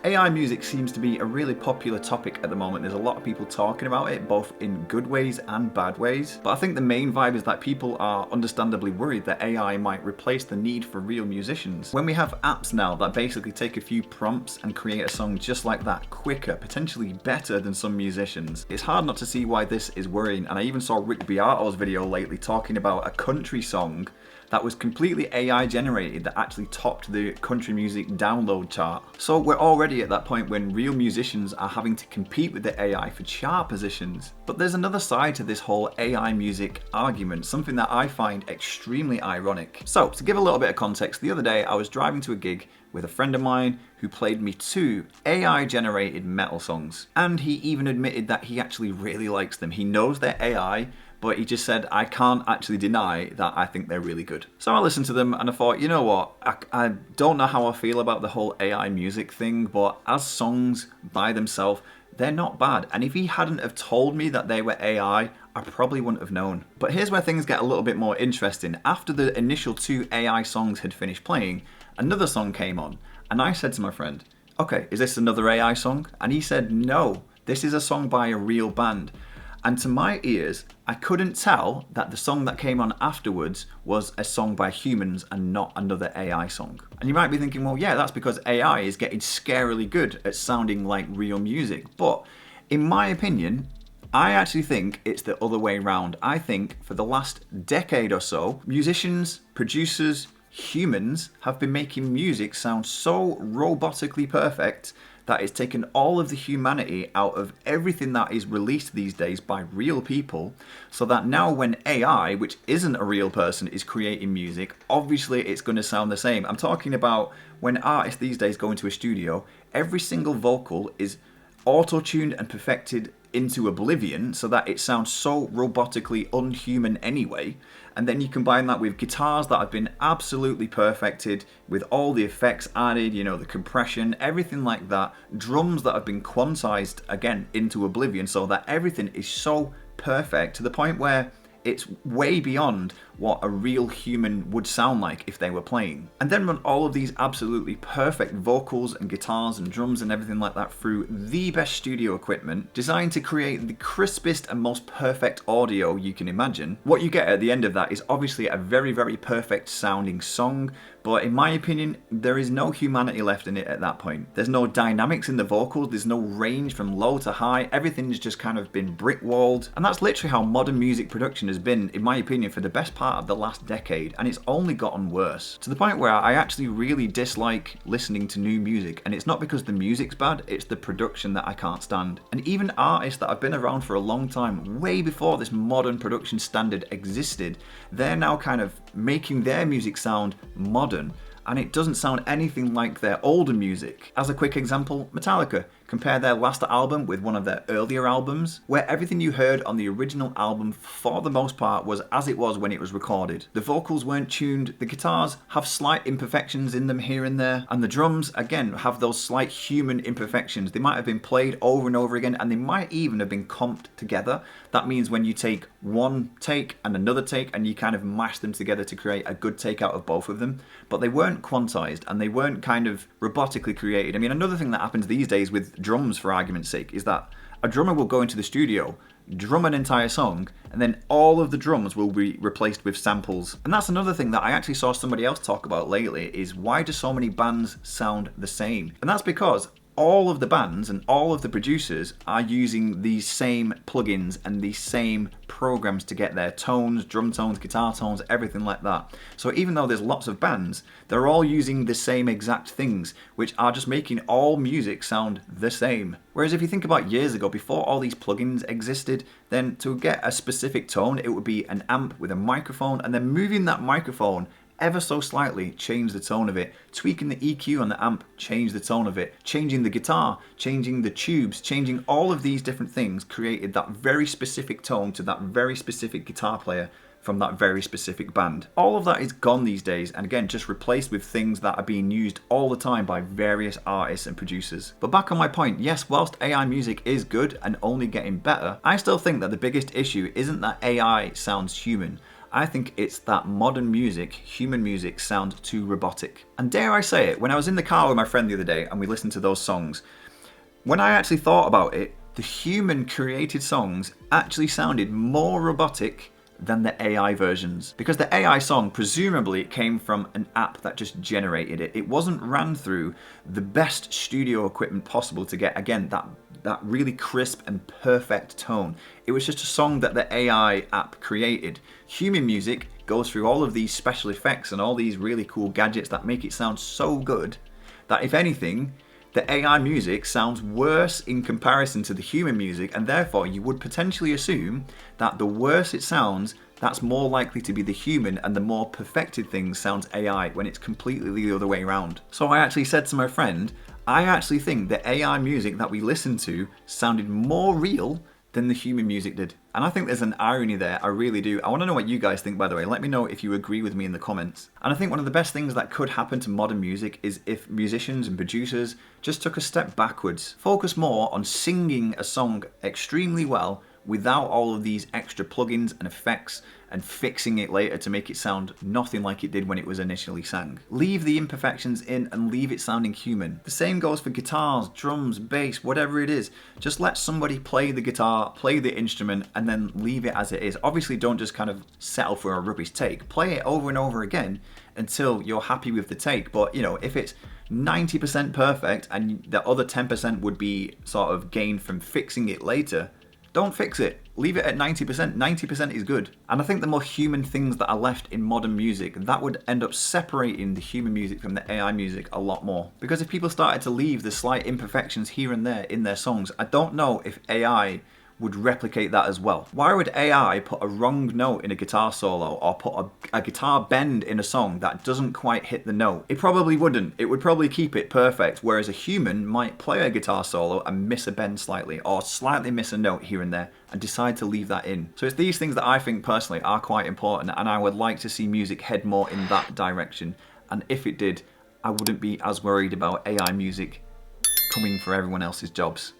AI music seems to be a really popular topic at the moment. There's a lot of people talking about it, both in good ways and bad ways. But I think the main vibe is that people are understandably worried that AI might replace the need for real musicians. When we have apps now that basically take a few prompts and create a song just like that, quicker, potentially better than some musicians, it's hard not to see why this is worrying. And I even saw Rick Beato's video lately talking about a country song that was completely AI generated that actually topped the country music download chart. So we're already at that point when real musicians are having to compete with the AI for chart positions. But there's another side to this whole AI music argument, something that I find extremely ironic. So to give a little bit of context, the other day I was driving to a gig with a friend of mine who played me 2 AI generated metal songs. And he even admitted that he actually really likes them. He knows they're AI, but he just said, I can't actually deny that I think they're really good. So I listened to them and I thought, you know what, I don't know how I feel about the whole AI music thing, but as songs by themselves, they're not bad. And if he hadn't have told me that they were AI, I probably wouldn't have known. But here's where things get a little bit more interesting. After the initial 2 AI songs had finished playing, another song came on. And I said to my friend, okay, is this another AI song? And he said, no, this is a song by a real band. And to my ears, I couldn't tell that the song that came on afterwards was a song by humans and not another AI song. And you might be thinking, well, yeah, that's because AI is getting scarily good at sounding like real music. But in my opinion, I actually think it's the other way around. I think for the last decade or so, musicians, producers, humans have been making music sound so robotically perfect that it's taken all of the humanity out of everything that is released these days by real people, so that now when AI, which isn't a real person, is creating music, obviously it's going to sound the same. I'm talking about when artists these days go into a studio, every single vocal is auto-tuned and perfected into oblivion so that it sounds so robotically unhuman anyway. And then you combine that with guitars that have been absolutely perfected with all the effects added, you know, the compression, everything like that. Drums that have been quantized again into oblivion so that everything is so perfect to the point where it's way beyond what a real human would sound like if they were playing. And then run all of these absolutely perfect vocals and guitars and drums and everything like that through the best studio equipment designed to create the crispest and most perfect audio you can imagine. What you get at the end of that is obviously a very, very perfect sounding song, but in my opinion, there is no humanity left in it at that point. There's no dynamics in the vocals, there's no range from low to high, everything's just kind of been brick-walled. And that's literally how modern music production has been, in my opinion, for the best part of the last decade, and it's only gotten worse. To the point where I actually really dislike listening to new music, and it's not because the music's bad, it's the production that I can't stand. And even artists that have been around for a long time, way before this modern production standard existed, they're now kind of making their music sound modern, and it doesn't sound anything like their older music. As a quick example, Metallica. Compare their last album with one of their earlier albums, where everything you heard on the original album for the most part was as it was when it was recorded. The vocals weren't tuned, the guitars have slight imperfections in them here and there, and the drums, again, have those slight human imperfections. They might have been played over and over again, and they might even have been comped together. That means when you take one take and another take and you kind of mash them together to create a good take out of both of them, but they weren't quantized and they weren't kind of robotically created. I mean, another thing that happens these days with drums, for argument's sake, is that a drummer will go into the studio, drum an entire song, and then all of the drums will be replaced with samples. And that's another thing that I actually saw somebody else talk about lately, is why do so many bands sound the same? And that's because all of the bands and all of the producers are using these same plugins and these same programs to get their tones, drum tones, guitar tones, everything like that. So even though there's lots of bands, they're all using the same exact things, which are just making all music sound the same. Whereas if you think about years ago, before all these plugins existed, then to get a specific tone, it would be an amp with a microphone, and then moving that microphone ever so slightly change the tone of it, tweaking the EQ on the amp, change the tone of it, changing the guitar, changing the tubes, changing all of these different things created that very specific tone to that very specific guitar player from that very specific band. All of that is gone these days, and again just replaced with things that are being used all the time by various artists and producers. But back on my point, yes, whilst AI music is good and only getting better, I still think that the biggest issue isn't that AI sounds human. I think it's that modern music, human music, sounds too robotic. And dare I say it, when I was in the car with my friend the other day and we listened to those songs, when I actually thought about it, the human created songs actually sounded more robotic than the AI versions. Because the AI song, presumably it came from an app that just generated it. It wasn't ran through the best studio equipment possible to get, again, that really crisp and perfect tone. It was just a song that the AI app created. Human music goes through all of these special effects and all these really cool gadgets that make it sound so good that, if anything, the AI music sounds worse in comparison to the human music, and therefore you would potentially assume that the worse it sounds, that's more likely to be the human, and the more perfected thing sounds AI, when it's completely the other way around. So I actually said to my friend, I actually think the AI music that we listened to sounded more real than the human music did. And I think there's an irony there, I really do. I want to know what you guys think, by the way. Let me know if you agree with me in the comments. And I think one of the best things that could happen to modern music is if musicians and producers just took a step backwards. Focus more on singing a song extremely well without all of these extra plugins and effects and fixing it later to make it sound nothing like it did when it was initially sang. Leave the imperfections in and leave it sounding human. The same goes for guitars, drums, bass, whatever it is. Just let somebody play the guitar, play the instrument, and then leave it as it is. Obviously, don't just kind of settle for a rubbish take. Play it over and over again until you're happy with the take. But, you know, if it's 90% perfect and the other 10% would be sort of gained from fixing it later, don't fix it. Leave it at 90%. 90% is good. And I think the more human things that are left in modern music, that would end up separating the human music from the AI music a lot more. Because if people started to leave the slight imperfections here and there in their songs, I don't know if AI would replicate that as well. Why would AI put a wrong note in a guitar solo or put a guitar bend in a song that doesn't quite hit the note? It probably wouldn't. It would probably keep it perfect, whereas a human might play a guitar solo and miss a bend slightly or slightly miss a note here and there and decide to leave that in. So it's these things that I think personally are quite important, and I would like to see music head more in that direction. And if it did, I wouldn't be as worried about AI music coming for everyone else's jobs.